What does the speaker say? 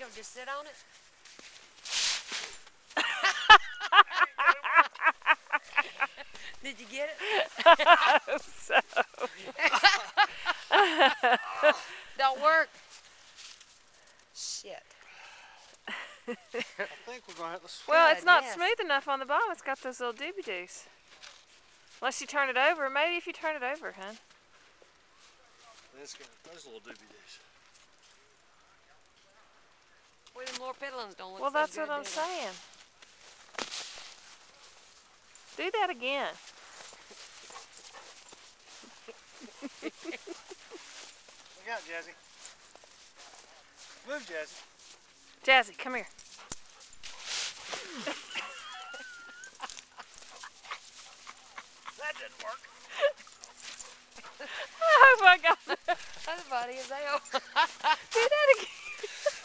don't just sit on it. Did you get it? I hope so. Don't work. Shit. I think we're going to have to switch. Well, it's not Goodness. smooth enough on the bottom. It's got those little doobie-doos. Unless you turn it over. Maybe if you turn it over, hun. It's got those little doobie-doos. Well, them more piddlings don't look Well, so that's good, what I'm do they? saying. Do that again. Look out, Jazzy. Move, Jazzy. Jazzy, come here. That didn't work. Oh my God. That's funny as hell. Do that again.